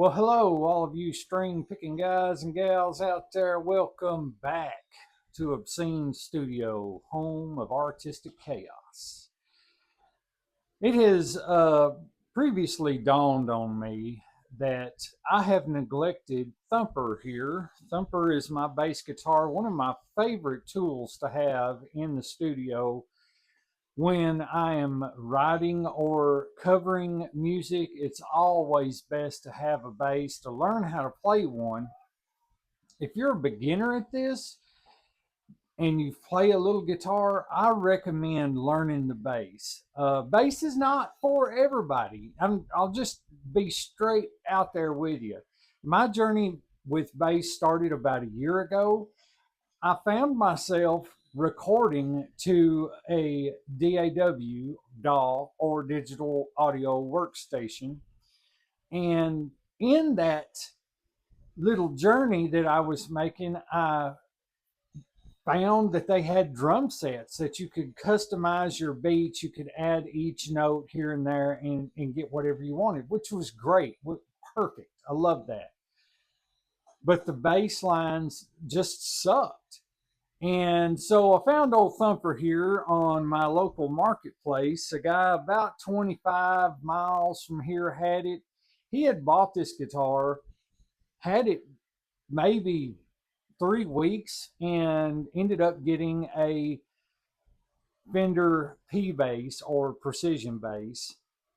Well, hello, all of you string picking guys and gals out there. Welcome back to Obscene Studio, home of artistic chaos. It has previously dawned on me that I have neglected Thumper here. Thumper is my bass guitar, one of my favorite tools to have in the studio when I am writing or covering music. It's always best to have a bass to learn how to play one. If you're a beginner at this and you play a little guitar, I recommend learning the bass. Bass is not for everybody. I'll just be straight out there with you. My journey with bass started about a year ago. I found myself recording to a DAW or digital audio workstation. And in that little journey that I was making, I found that they had drum sets that you could customize your beats. You could add each note here and there and get whatever you wanted, which was great. Perfect. I love that. But the bass lines just sucked. And so I found old Thumper here on my local marketplace. A guy about 25 miles from here had it. He had bought this guitar, had it maybe 3 weeks, and ended up getting a Fender P bass or precision bass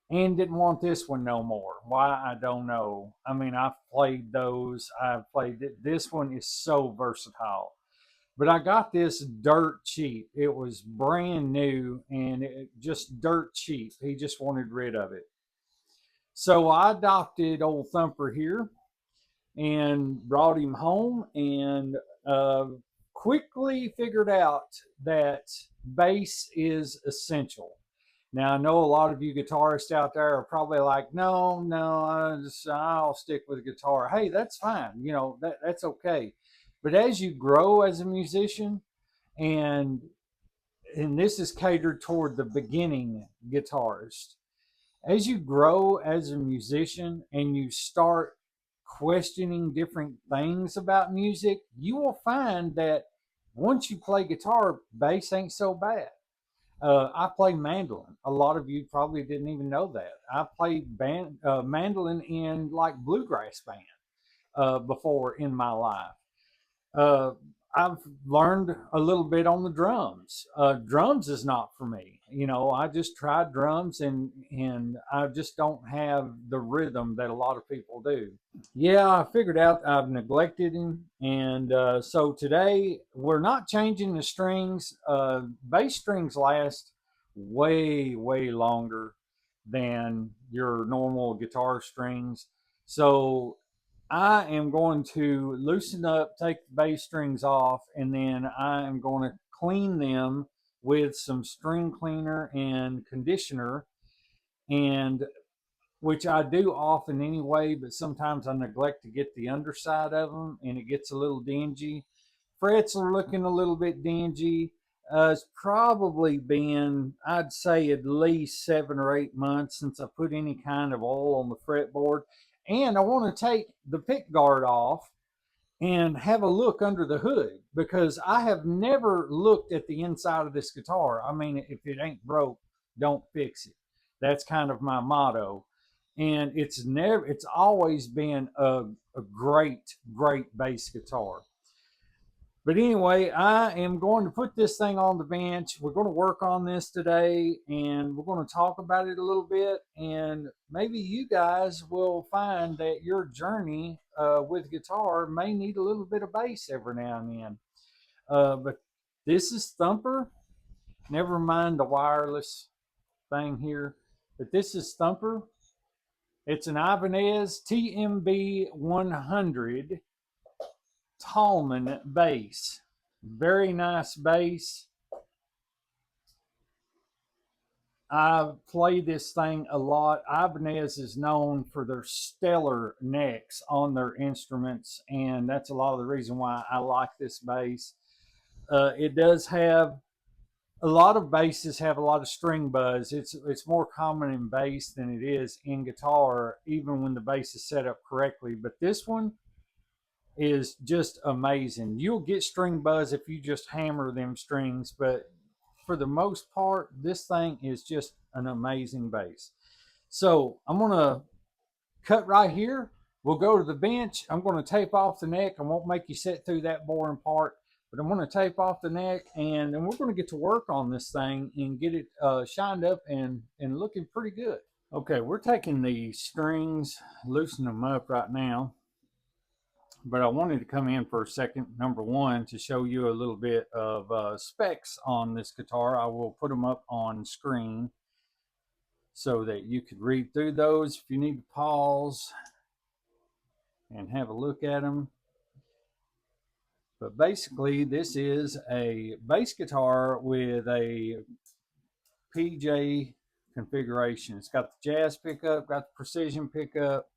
and didn't want this one no more. Why, I don't know. I mean, I've played those. I've played it. This one is so versatile. But I got this dirt cheap. It was brand new and just dirt cheap. He just wanted rid of it. So I adopted old Thumper here and brought him home and quickly figured out that bass is essential. Now, I know a lot of you guitarists out there are probably like, no, I'll stick with guitar. Hey, that's fine. That's okay. But as you grow as a musician, and and this is catered toward the beginning guitarist, as you grow as a musician and you start questioning different things about music, you will find that once you play guitar, bass ain't so bad. I play mandolin. A lot of you probably didn't even know that. I played mandolin in like bluegrass band before in my life. Uh, I've learned a little bit on the drums. Drums is not for me. I just tried drums and I just don't have the rhythm that a lot of people do. Yeah, I figured out I've neglected him, and so today we're not changing the strings. Bass strings last way longer than your normal guitar strings. So I am going to loosen up, take the bass strings off, and then I am going to clean them with some string cleaner and conditioner, and which I do often anyway, but sometimes I neglect to get the underside of them and it gets a little dingy. Frets are looking a little bit dingy. It's probably been, I'd say, at least 7 or 8 months since I put any kind of oil on the fretboard. And I want to take the pick guard off and have a look under the hood because I have never looked at the inside of this guitar. I mean, if it ain't broke, don't fix it. That's kind of my motto. And it's always been a great bass guitar. But anyway, I am going to put this thing on the bench. We're going to work on this today and we're going to talk about it a little bit. And maybe you guys will find that your journey with guitar may need a little bit of bass every now and then. But this is Thumper. Never mind the wireless thing here. But this is Thumper. It's an Ibanez TMB100 Talman bass. Very nice bass. I play this thing a lot. Ibanez is known for their stellar necks on their instruments, and that's a lot of the reason why I like this bass. It does have a lot of basses have a lot of string buzz. It's more common in bass than it is in guitar, even when the bass is set up correctly. But this one is just amazing. You'll get string buzz if you just hammer them strings, but for the most part, this thing is just an amazing bass. So I'm gonna cut right here. We'll go to the bench. I'm going to tape off the neck. I won't make you sit through that boring part, but I'm going to tape off the neck, and then we're going to get to work on this thing and get it shined up and looking pretty good. Okay, we're taking the strings, loosening them up right now, but I wanted to come in for a second, number one, to show you a little bit of specs on this guitar. I will put them up on screen so that you could read through those if you need to pause and have a look at them. But basically, this is a bass guitar with a PJ configuration. It's got the jazz pickup, got the precision pickup.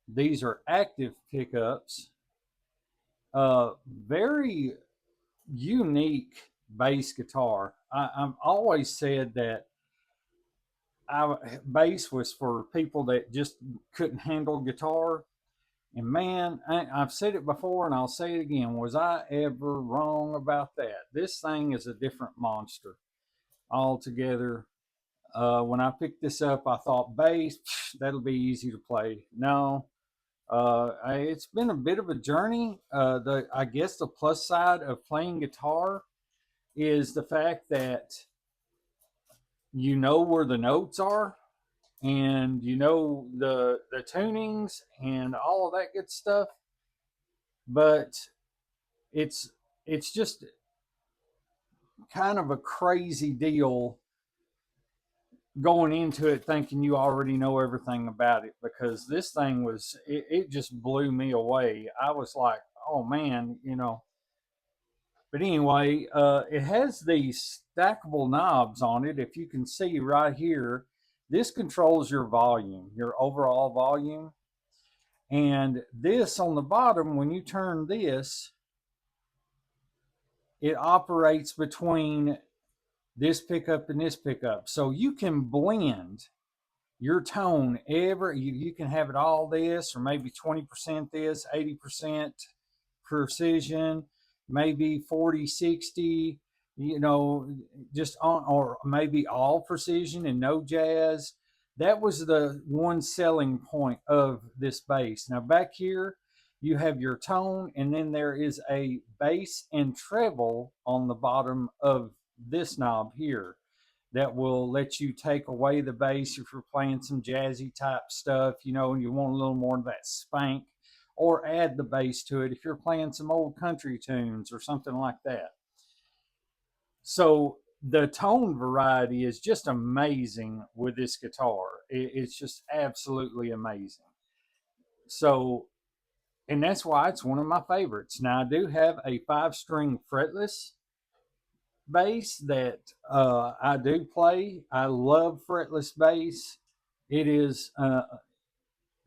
These are active pickups. Very unique bass guitar. I've always said that bass was for people that just couldn't handle guitar. And man, I've said it before and I'll say it again. Was I ever wrong about that? This thing is a different monster altogether. When I picked this up, I thought bass, that'll be easy to play. No, it's been a bit of a journey. I guess the plus side of playing guitar is the fact that you know where the notes are and you know the tunings and all of that good stuff, but it's it's just kind of a crazy deal going into it thinking you already know everything about it, because this thing was it just blew me away. I was like, oh man, you know. But anyway, it has these stackable knobs on it. If you can see right here, this controls your volume, your overall volume. And this on the bottom, when you turn this, it operates between this pickup and this pickup. So you can blend your tone you can have it all this, or maybe 20% this, 80% precision, maybe 40-60, you know, just on, or maybe all precision and no jazz. That was the one selling point of this bass. Now back here you have your tone, and then there is a bass and treble on the bottom of this knob here that will let you take away the bass if you're playing some jazzy type stuff, you know, and you want a little more of that spank, or add the bass to it if you're playing some old country tunes or something like that. So the tone variety is just amazing with this guitar. It's just absolutely amazing. So, and that's why it's one of my favorites. Now, I do have a 5-string fretless bass that I do play. I love fretless bass. It is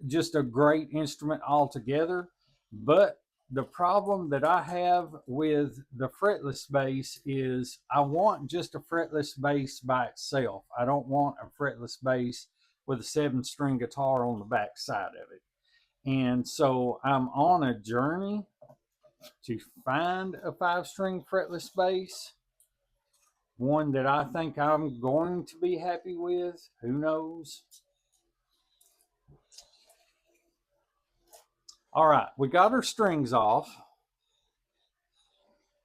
just a great instrument altogether. But the problem that I have with the fretless bass is I want just a fretless bass by itself. I don't want a fretless bass with a 7-string guitar on the back side of it. And so I'm on a journey to find a 5-string fretless bass, one that I think I'm going to be happy with. Who knows? All right, we got our strings off.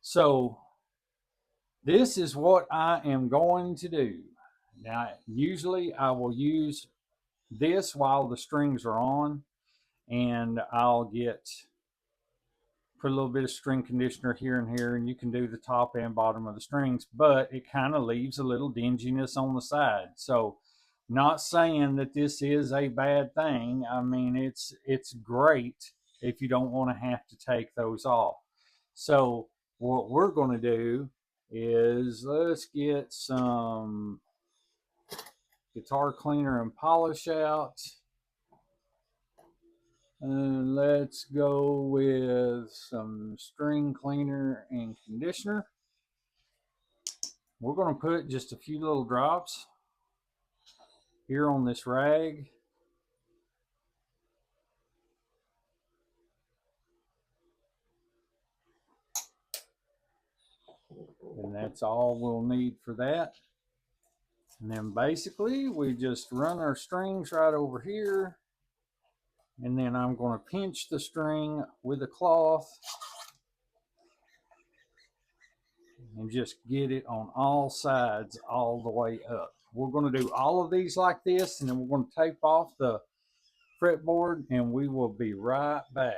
So this is what I am going to do. Now, usually I will use this while the strings are on, and I'll put a little bit of string conditioner here and here, and you can do the top and bottom of the strings, but it kind of leaves a little dinginess on the side. So not saying that this is a bad thing. I mean, it's great if you don't want to have to take those off. So what we're going to do is let's get some guitar cleaner and polish out. And let's go with some string cleaner and conditioner. we're going to put just a few little drops here on this rag. And that's all we'll need for that. And then basically we just run our strings right over here. And then I'm going to pinch the string with a cloth and just get it on all sides all the way up. We're going to do all of these like this, and then we're going to tape off the fretboard, and we will be right back.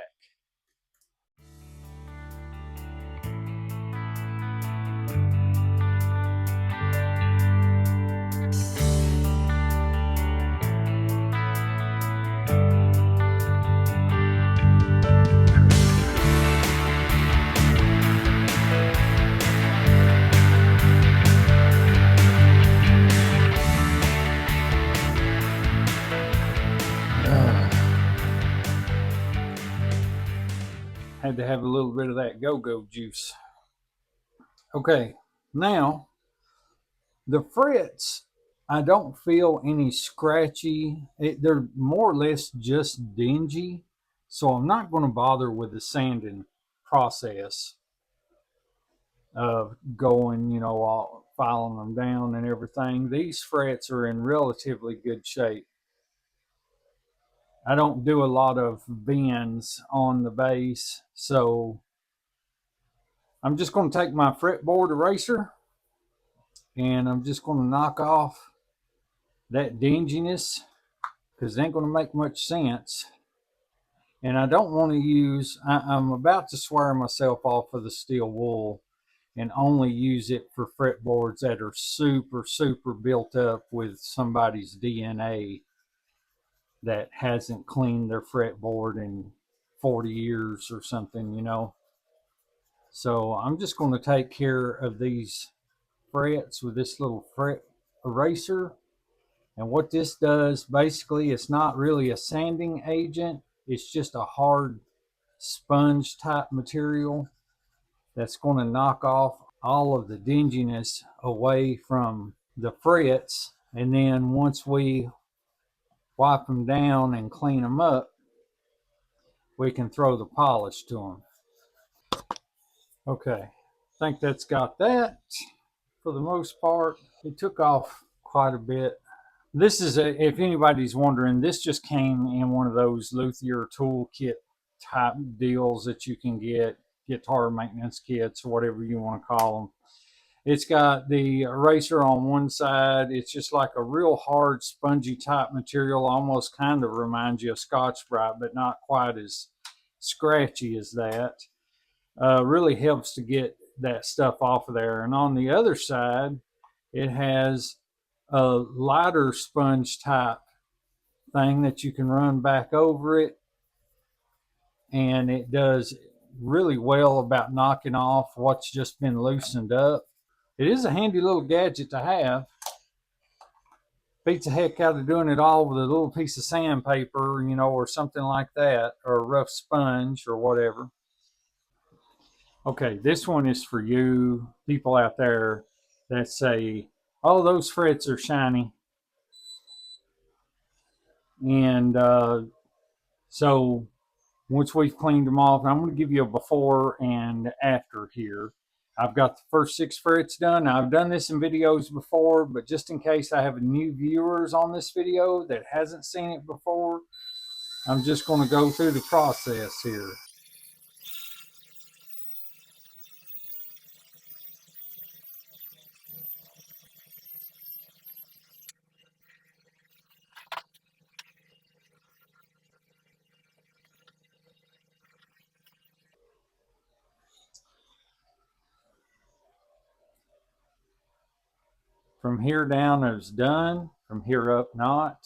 Had to have a little bit of that go-go juice. Okay, now the frets, I don't feel any scratchy. They're more or less just dingy, so I'm not going to bother with the sanding process of going, you know, all filing them down and everything. These frets are in relatively good shape. I don't do a lot of bends on the bass, so I'm just going to take my fretboard eraser and I'm just going to knock off that dinginess, because it ain't going to make much sense. And I don't want to use, I'm about to swear myself off of the steel wool and only use it for fretboards that are super, super built up with somebody's DNA that hasn't cleaned their fretboard in 40 years or something, you know. So I'm just going to take care of these frets with this little fret eraser. And what this does, basically, it's not really a sanding agent. It's just a hard sponge type material that's going to knock off all of the dinginess away from the frets. And then once we wipe them down and clean them up, we can throw the polish to them. Okay, I think that's got that for the most part. It took off quite a bit. This is, if anybody's wondering, this just came in one of those luthier toolkit type deals that you can get, guitar maintenance kits or whatever you want to call them. It's got the eraser on one side. It's just like a real hard, spongy type material, almost kind of reminds you of Scotch-Brite, but not quite as scratchy as that. Really helps to get that stuff off of there. And on the other side, it has a lighter sponge type thing that you can run back over it, and it does really well about knocking off what's just been loosened up. It is a handy little gadget to have. Beats the heck out of doing it all with a little piece of sandpaper, you know, or something like that, or a rough sponge or whatever. Okay, this one is for you people out there that say, oh, those frets are shiny. And so once we've cleaned them off, I'm going to give you a before and after here. I've got the first 6 frets done. Now, I've done this in videos before, but just in case I have new viewers on this video that hasn't seen it before, I'm just going to go through the process here. From here down is done, from here up not.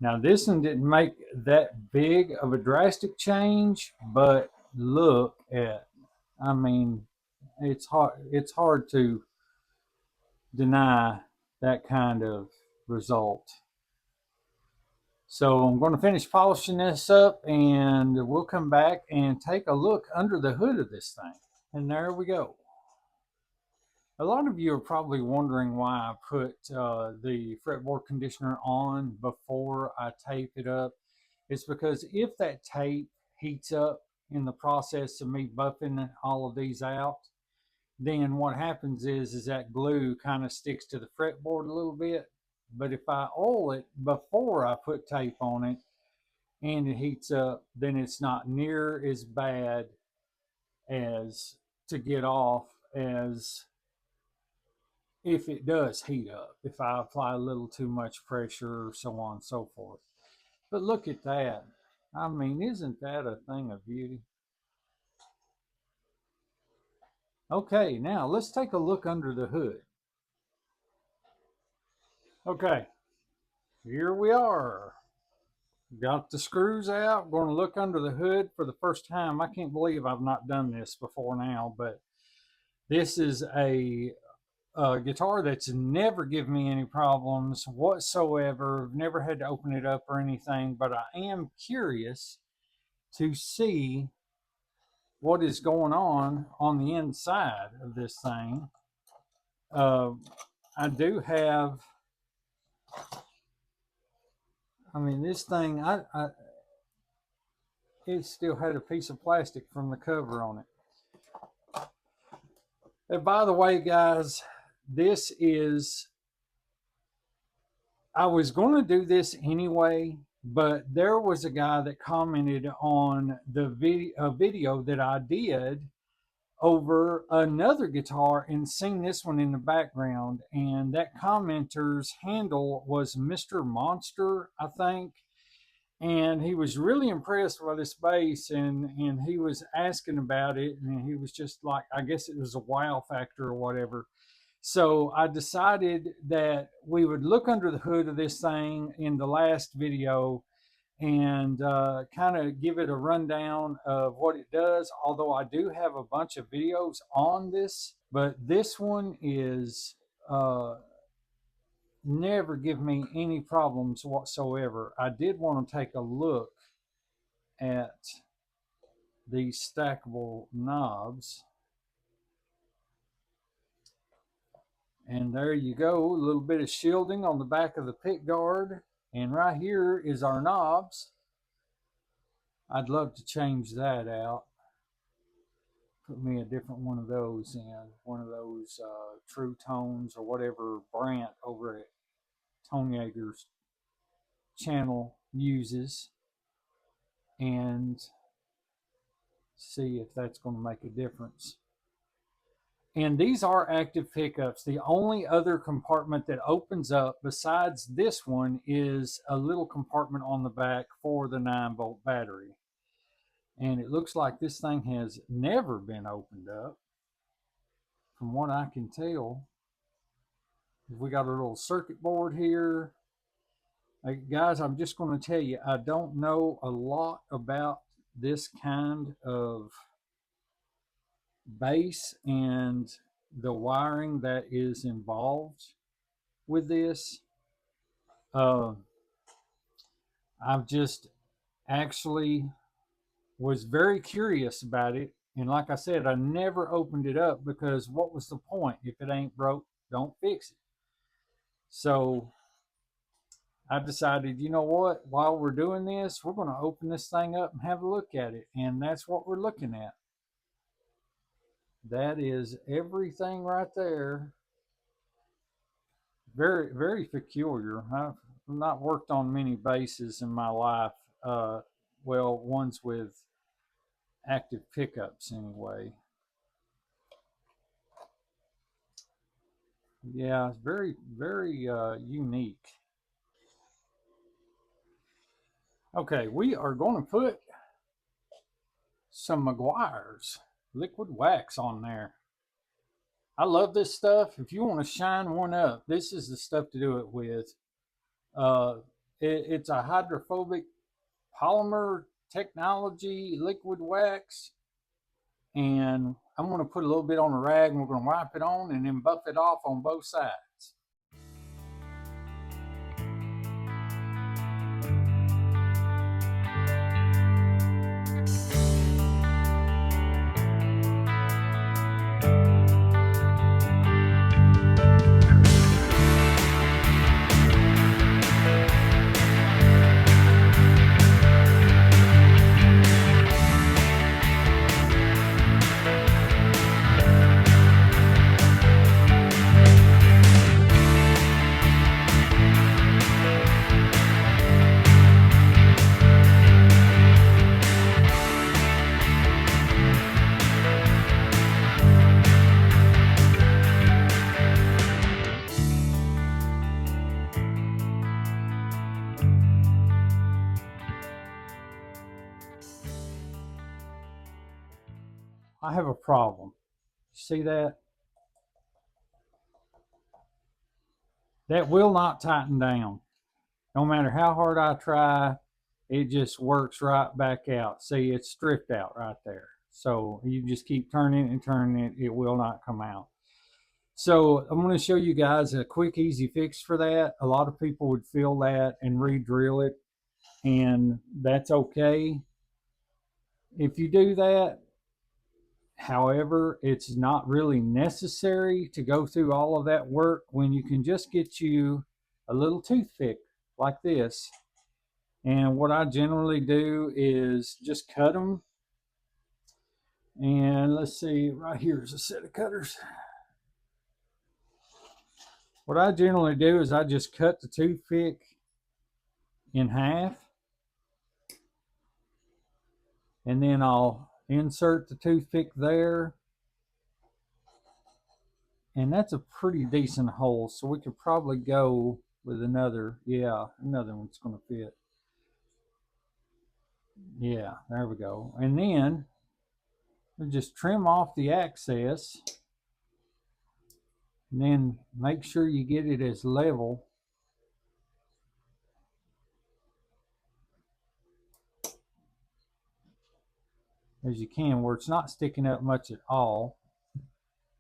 Now this one didn't make that big of a drastic change, but look at, I mean, it's hard to deny that kind of result. So I'm going to finish polishing this up and we'll come back and take a look under the hood of this thing. And there we go. A lot of you are probably wondering why I put the fretboard conditioner on before I tape it up. It's because if that tape heats up in the process of me buffing all of these out, then what happens is that glue kind of sticks to the fretboard a little bit. But if I oil it before I put tape on it and it heats up, then it's not near as bad as to get off as if it does heat up, if I apply a little too much pressure or so on and so forth. But look at that. I mean, isn't that a thing of beauty? Okay, now let's take a look under the hood. Okay, here we are. Got the screws out. Going to look under the hood for the first time. I can't believe I've not done this before now, but this is a guitar that's never given me any problems whatsoever. I've never had to open it up or anything, but I am curious to see what is going on the inside of this thing. I do have, I mean, this thing, it still had a piece of plastic from the cover on it. And by the way, guys, this is, I was going to do this anyway, but there was a guy that commented on the video that I did over another guitar and sing this one in the background. And that commenter's handle was Mr. Monster, I think. And he was really impressed by this bass, and he was asking about it, and he was just like, I guess it was a wow factor or whatever. So I decided that we would look under the hood of this thing in the last video and kind of give it a rundown of what it does. Although I do have a bunch of videos on this, but this one is never give me any problems whatsoever. I did want to take a look at these stackable knobs. And there you go, a little bit of shielding on the back of the pick guard. And right here is our knobs. I'd love to change that out. Put me a different one of those in, one of those True Tones or whatever Brandt over at Tone Yeager's channel uses, and see if that's going to make a difference. And these are active pickups. The only other compartment that opens up besides this one is a little compartment on the back for the 9-volt battery. And it looks like this thing has never been opened up, from what I can tell. We got a little circuit board here. Guys, I'm just going to tell you, I don't know a lot about this kind of bass and the wiring that is involved with this. I've just actually was very curious about it, and like I said, I never opened it up because what was the point? If it ain't broke, don't fix it. So I decided, you know what, while we're doing this, we're going to open this thing up and have a look at it. And that's what we're looking at. That is everything right there. Very, very peculiar. I've not worked on many basses in my life. Well, ones with active pickups anyway. Yeah, it's very, very unique. Okay, we are going to put some Meguiar's liquid wax on there. I love this stuff. If you want to shine one up, this is the stuff to do it with. It's a hydrophobic polymer technology liquid wax, and I'm going to put a little bit on a rag and we're going to wipe it on and then buff it off on both sides. I have a problem. See that? That will not tighten down. No matter how hard I try, it just works right back out. See, it's stripped out right there. So you just keep turning and turning it, it will not come out. So I'm going to show you guys a quick, easy fix for that. A lot of people would feel that and re-drill it, and that's okay if you do that. However, it's not really necessary to go through all of that work when you can just get you a little toothpick like this. And what I generally do is just cut them. And let's see, right here is a set of cutters. What I generally do is I just cut the toothpick in half. And then I'll insert the toothpick there. And that's a pretty decent hole. So we could probably go with another. Yeah, another one's going to fit. Yeah, there we go. And then we'll just trim off the excess. And then make sure you get it as level as you can, where it's not sticking up much at all.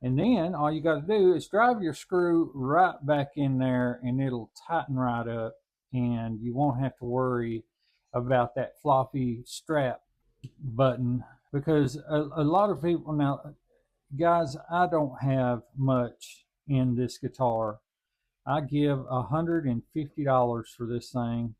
And then all you got to do is drive your screw right back in there, and it'll tighten right up, and you won't have to worry about that floppy strap button. Because a lot of people, now guys, I don't have much in this guitar. I give $150 for this thing.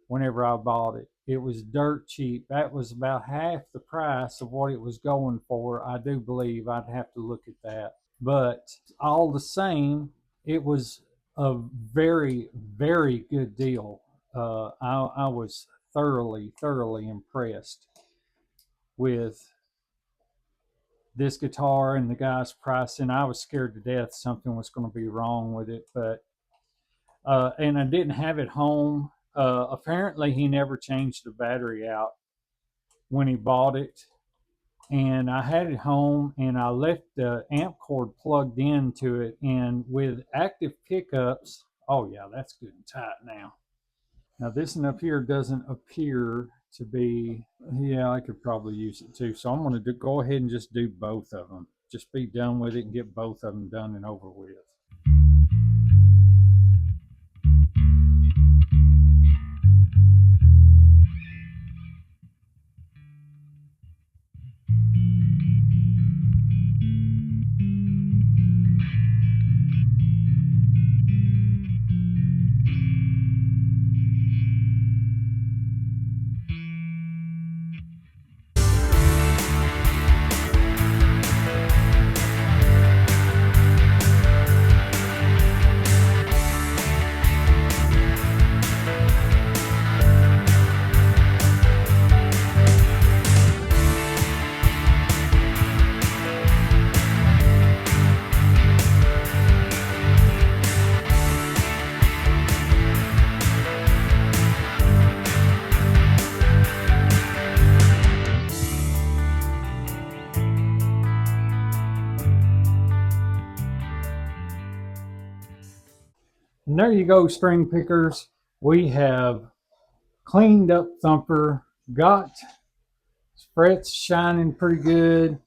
Whenever I bought it, it was dirt cheap. That was about half the price of what it was going for. I do believe. I'd have to look at that, but all the same, it was a very, very good deal. I was thoroughly impressed with this guitar and the guy's pricing. I was scared to death something was going to be wrong with it, but and I didn't have it home. Apparently he never changed the battery out when he bought it, and I had it home, and I left the amp cord plugged into it, and with active pickups, oh yeah, that's good and tight now. Now this one up here doesn't appear to be, yeah, I could probably use it too, so I'm going to go ahead and just do both of them. Just be done with it and get both of them done and over with. And there you go, string pickers. We have cleaned up Thumper, got frets shining pretty good,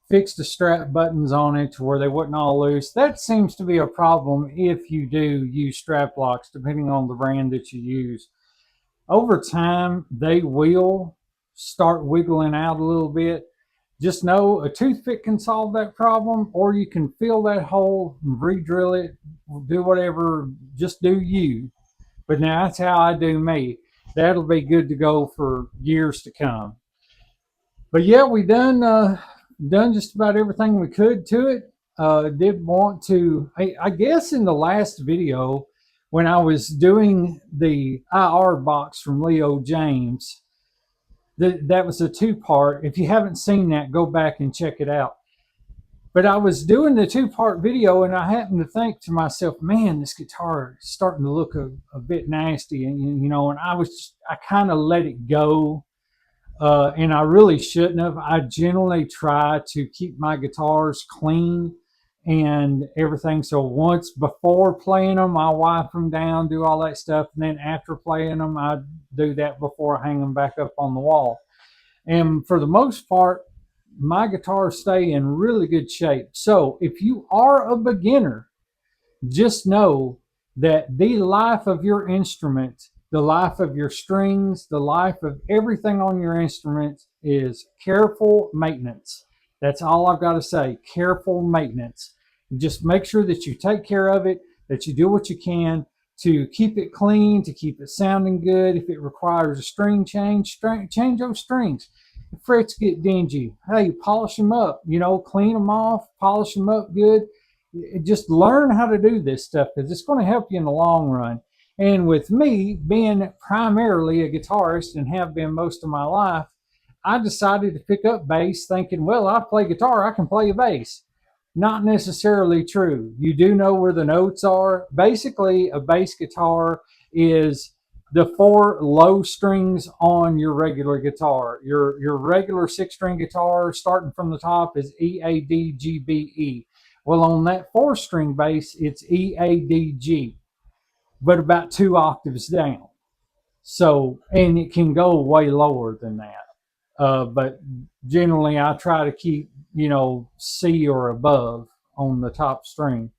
fixed the strap buttons on it to where they wasn't all loose. That seems to be a problem if you do use strap locks, depending on the brand that you use. Over time, they will start wiggling out a little bit. Just know a toothpick can solve that problem, or you can fill that hole and re-drill it, do whatever, just do you. But now that's how I do me. That'll be good to go for years to come. But yeah, we done just about everything we could to it. Did want to, I guess in the last video, when I was doing the IR box from Leo James, that was a two-part. If you haven't seen that, go back and check it out. But I was doing the two-part video, and I happened to think to myself, man, this guitar is starting to look a bit nasty, and you know, and I kind of let it go and I really shouldn't have. I generally try to keep my guitars clean and everything. So once before playing them, I wipe them down, do all that stuff, and then after playing them, I do that before I hang them back up on the wall. And for the most part, my guitars stay in really good shape. So if you are a beginner, just know that the life of your instrument, the life of your strings, the life of everything on your instrument is careful maintenance. That's all I've got to say. Careful maintenance. Just make sure that you take care of it, that you do what you can to keep it clean, to keep it sounding good. If it requires a string change, change those strings. If frets get dingy, hey, polish them up, clean them off, polish them up good. Just learn how to do this stuff because it's going to help you in the long run. And with me being primarily a guitarist and have been most of my life, I decided to pick up bass thinking, well, I play guitar, I can play a bass. Not necessarily true. You do know where the notes are. Basically, a bass guitar is the 4 low strings on your regular guitar. Your regular 6-string guitar, starting from the top, is E, A, D, G, B, E. Well, on that 4-string bass, it's E, A, D, G, but about 2 octaves down. So, and it can go way lower than that. But generally, I try to keep, C or above on the top string.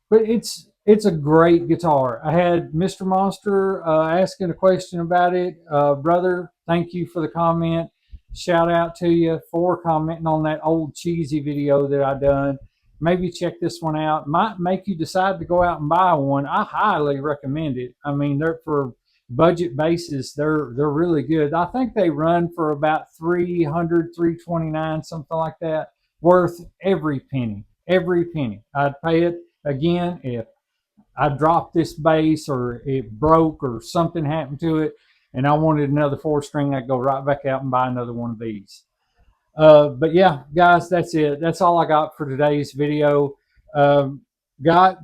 But it's a great guitar. I had Mr. Monster asking a question about it. Brother, thank you for the comment. Shout out to you for commenting on that old cheesy video that I done. Maybe check this one out. Might make you decide to go out and buy one. I highly recommend it. I mean, they're for budget basis. They're really good. I think they run for about $300, $329, something like that. Worth every penny. Every penny. I'd pay it again if I dropped this bass or it broke or something happened to it and I wanted another 4-string, I'd go right back out and buy another one of these. But yeah, guys, that's it. That's all I got for today's video. Got a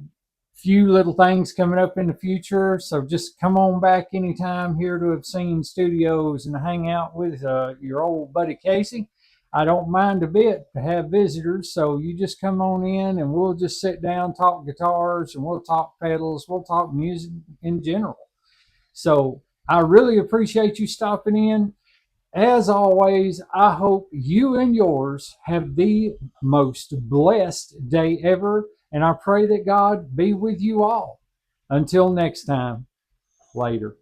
few little things coming up in the future, so just come on back anytime here to Obscene Studios and hang out with your old buddy Casey. I don't mind a bit to have visitors, so you just come on in and we'll just sit down, talk guitars, and we'll talk pedals, we'll talk music in general. So I really appreciate you stopping in. As always, I hope you and yours have the most blessed day ever, and I pray that God be with you all. Until next time, later.